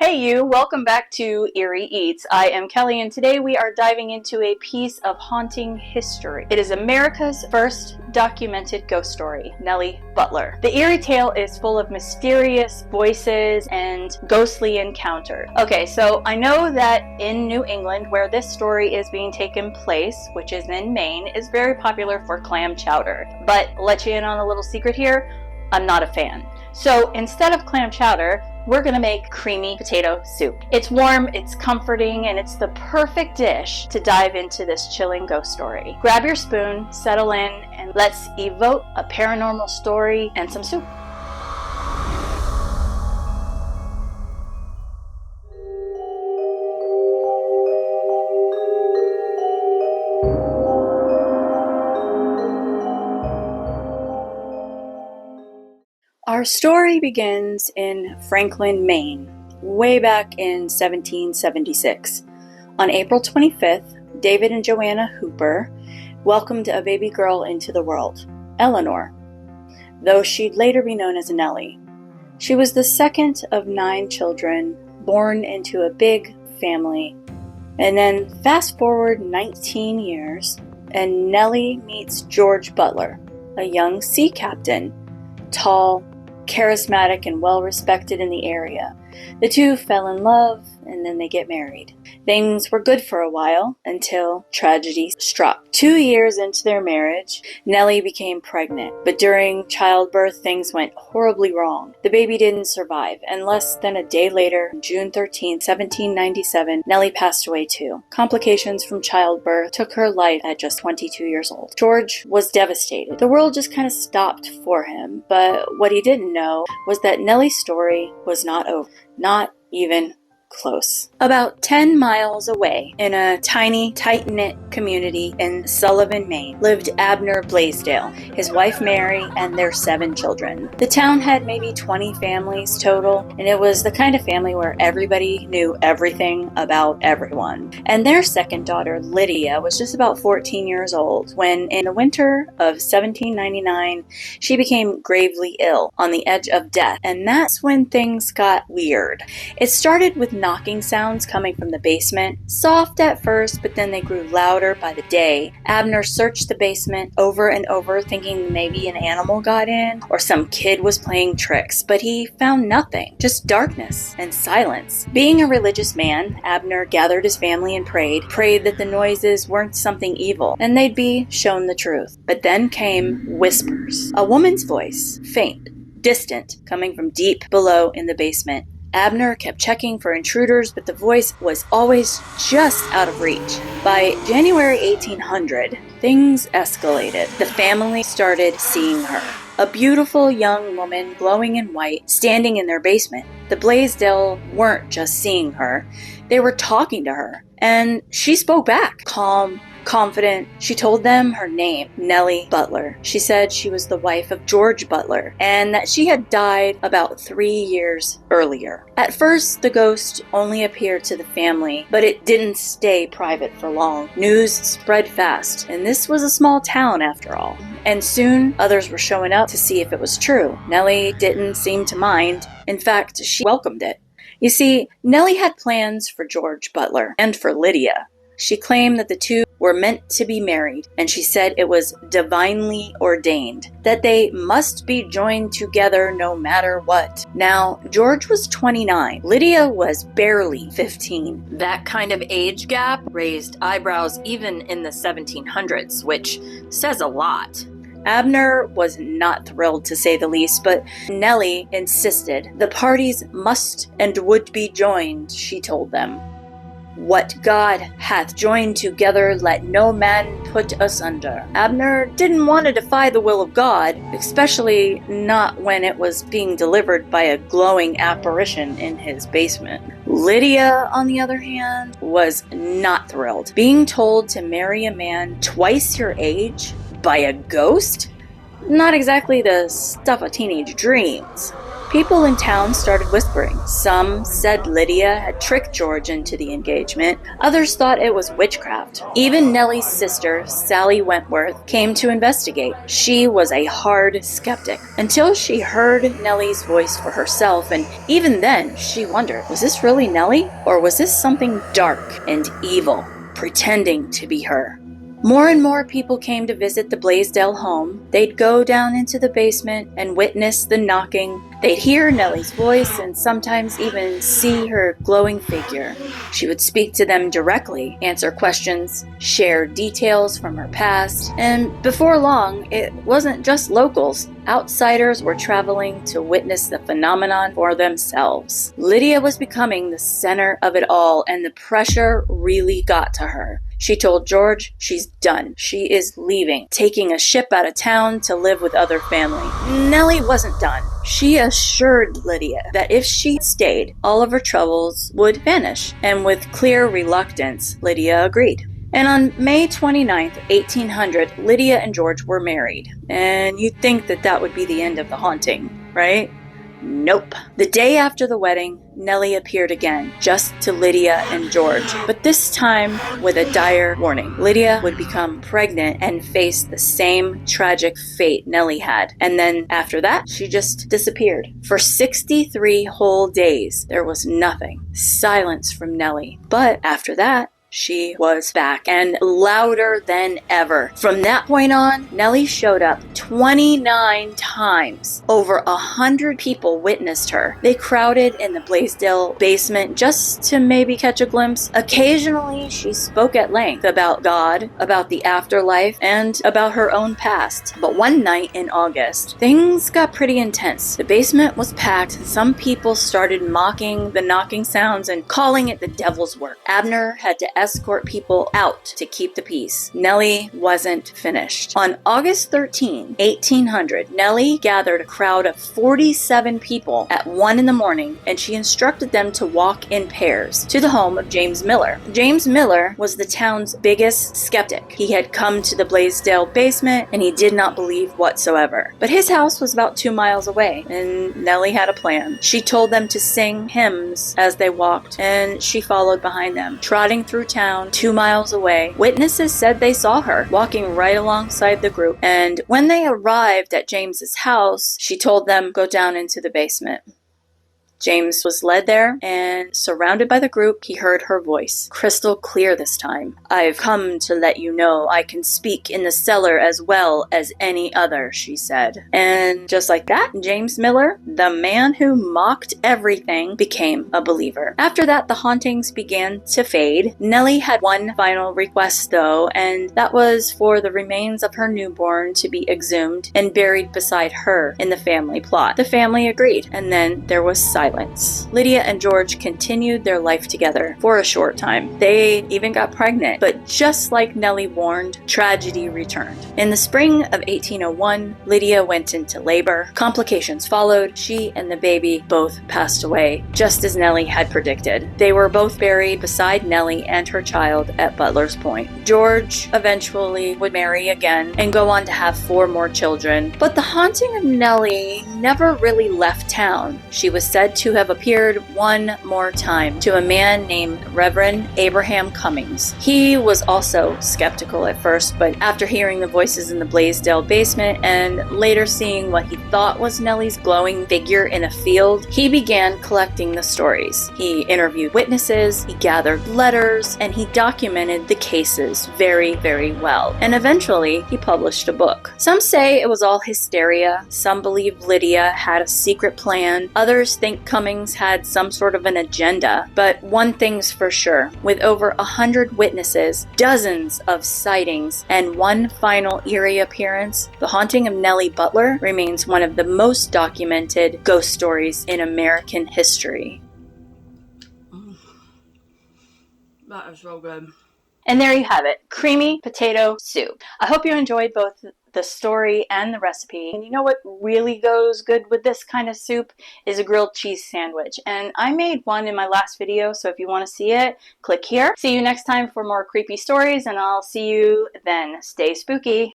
Hey you, welcome back to Eerie Eats. I am Kelly and today we are diving into a piece of haunting history. It is America's first documented ghost story, Nelly Butler. The eerie tale is full of mysterious voices and ghostly encounters. Okay, so I know that in New England, where this story is being taken place, which is in Maine, is very popular for clam chowder. But let you in on a little secret here, I'm not a fan. So instead of clam chowder, we're gonna make creamy potato soup. It's warm, it's comforting, and it's the perfect dish to dive into this chilling ghost story. Grab your spoon, settle in, and let's evoke a paranormal story and some soup. Our story begins in Franklin, Maine, way back in 1776. On April 25th, David and Joanna Hooper welcomed a baby girl into the world, Eleanor, though she'd later be known as Nelly. She was the second of 9 children born into a big family. And then fast forward 19 years, and Nelly meets George Butler, a young sea captain, tall, charismatic, and well-respected in the area. The two fell in love, and then they get married. Things were good for a while until tragedy struck. 2 years into their marriage, Nelly became pregnant, but during childbirth, things went horribly wrong. The baby didn't survive, and less than a day later, June 13, 1797, Nelly passed away too. Complications from childbirth took her life at just 22 years old. George was devastated. The world just kind of stopped for him, but what he didn't know was that Nelly's story was not over. Not even close. About 10 miles away, in a tiny, tight-knit community in Sullivan, Maine, lived Abner Blaisdell, his wife Mary, and their 7 children. The town had maybe 20 families total, and it was the kind of family where everybody knew everything about everyone. And their second daughter, Lydia, was just about 14 years old when, in the winter of 1799, she became gravely ill, on the edge of death, and that's when things got weird. It started with knocking sounds coming from the basement, soft at first, but then they grew louder by the day. Abner searched the basement over and over, thinking maybe an animal got in or some kid was playing tricks, but he found nothing, just darkness and silence. Being a religious man, Abner gathered his family and prayed that the noises weren't something evil, and they'd be shown the truth. But then came whispers, a woman's voice, faint, distant, coming from deep below in the basement. Abner kept checking for intruders, but the voice was always just out of reach. By January 1800, things escalated. The family started seeing her. A beautiful young woman, glowing in white, standing in their basement. The Blaisdell weren't just seeing her, they were talking to her. And she spoke back, calm, confident. She told them her name, Nelly Butler. She said she was the wife of George Butler and that she had died about 3 years earlier. At first, the ghost only appeared to the family, but it didn't stay private for long. News spread fast, and this was a small town after all. And soon, others were showing up to see if it was true. Nelly didn't seem to mind. In fact, she welcomed it. You see, Nelly had plans for George Butler and for Lydia. She claimed that the two were meant to be married, and she said it was divinely ordained, that they must be joined together no matter what. Now, George was 29. Lydia was barely 15. That kind of age gap raised eyebrows even in the 1700s, which says a lot. Abner was not thrilled, to say the least, but Nelly insisted. The parties must and would be joined, she told them. What God hath joined together, let no man put asunder. Abner didn't want to defy the will of God, especially not when it was being delivered by a glowing apparition in his basement. Lydia, on the other hand, was not thrilled. Being told to marry a man twice your age by a ghost? Not exactly the stuff of teenage dreams. People in town started whispering. Some said Lydia had tricked George into the engagement. Others thought it was witchcraft. Even Nelly's sister, Sally Wentworth, came to investigate. She was a hard skeptic until she heard Nelly's voice for herself, and even then she wondered, was this really Nelly, or was this something dark and evil pretending to be her? More and more people came to visit the Blaisdell home. They'd go down into the basement and witness the knocking. They'd hear Nelly's voice and sometimes even see her glowing figure. She would speak to them directly, answer questions, share details from her past, and before long, it wasn't just locals. Outsiders were traveling to witness the phenomenon for themselves. Lydia was becoming the center of it all, and the pressure really got to her. She told George she's done. She is leaving, taking a ship out of town to live with other family. Nelly wasn't done. She assured Lydia that if she stayed, all of her troubles would vanish. And with clear reluctance, Lydia agreed. And on May 29th, 1800, Lydia and George were married. And you'd think that that would be the end of the haunting, right? Nope. The day after the wedding, Nelly appeared again, just to Lydia and George, but this time with a dire warning. Lydia would become pregnant and face the same tragic fate Nelly had. And then after that, she just disappeared. For 63 whole days, there was nothing. Silence from Nelly. But after that, she was back, and louder than ever. From that point on, Nelly showed up 29 times. Over 100 people witnessed her. They crowded in the Blaisdell basement just to maybe catch a glimpse. Occasionally, she spoke at length about God, about the afterlife, and about her own past. But one night in August, things got pretty intense. The basement was packed, and some people started mocking the knocking sounds and calling it the devil's work. Abner had to escort people out to keep the peace. Nelly wasn't finished. On August 13, 1800, Nelly gathered a crowd of 47 people at 1 in the morning, and she instructed them to walk in pairs to the home of James Miller. James Miller was the town's biggest skeptic. He had come to the Blaisdell basement, and he did not believe whatsoever. But his house was about 2 miles away, and Nelly had a plan. She told them to sing hymns as they walked, and she followed behind them, trotting through town 2 miles away. Witnesses said they saw her walking right alongside the group, and when they arrived at James's house, she told them, go down into the basement. James was led there, and surrounded by the group, he heard her voice, crystal clear this time. I've come to let you know I can speak in the cellar as well as any other, she said. And just like that, James Miller, the man who mocked everything, became a believer. After that, the hauntings began to fade. Nelly had one final request though, and that was for the remains of her newborn to be exhumed and buried beside her in the family plot. The family agreed, and then there was silence. Lydia and George continued their life together for a short time. They even got pregnant, but just like Nelly warned, tragedy returned. In the spring of 1801, Lydia went into labor. Complications followed. She and the baby both passed away, just as Nelly had predicted. They were both buried beside Nelly and her child at Butler's Point. George eventually would marry again and go on to have 4 more children, but the haunting of Nelly never really left town. She was said to have appeared one more time to a man named Reverend Abraham Cummings. He was also skeptical at first, but after hearing the voices in the Blaisdell basement and later seeing what he thought was Nelly's glowing figure in a field, he began collecting the stories. He interviewed witnesses, he gathered letters, and he documented the cases very, very well. And eventually, he published a book. Some say it was all hysteria. Some believe Lydia had a secret plan. Others think Cummings had some sort of an agenda, but one thing's for sure, with over 100 witnesses, dozens of sightings, and one final eerie appearance, the haunting of Nelly Butler remains one of the most documented ghost stories in American history. That is so good. And there you have it, creamy potato soup. I hope you enjoyed both the story and the recipe. And you know what really goes good with this kind of soup is a grilled cheese sandwich. And I made one in my last video, so if you want to see it, click here. See you next time for more creepy stories, and I'll see you then. Stay spooky.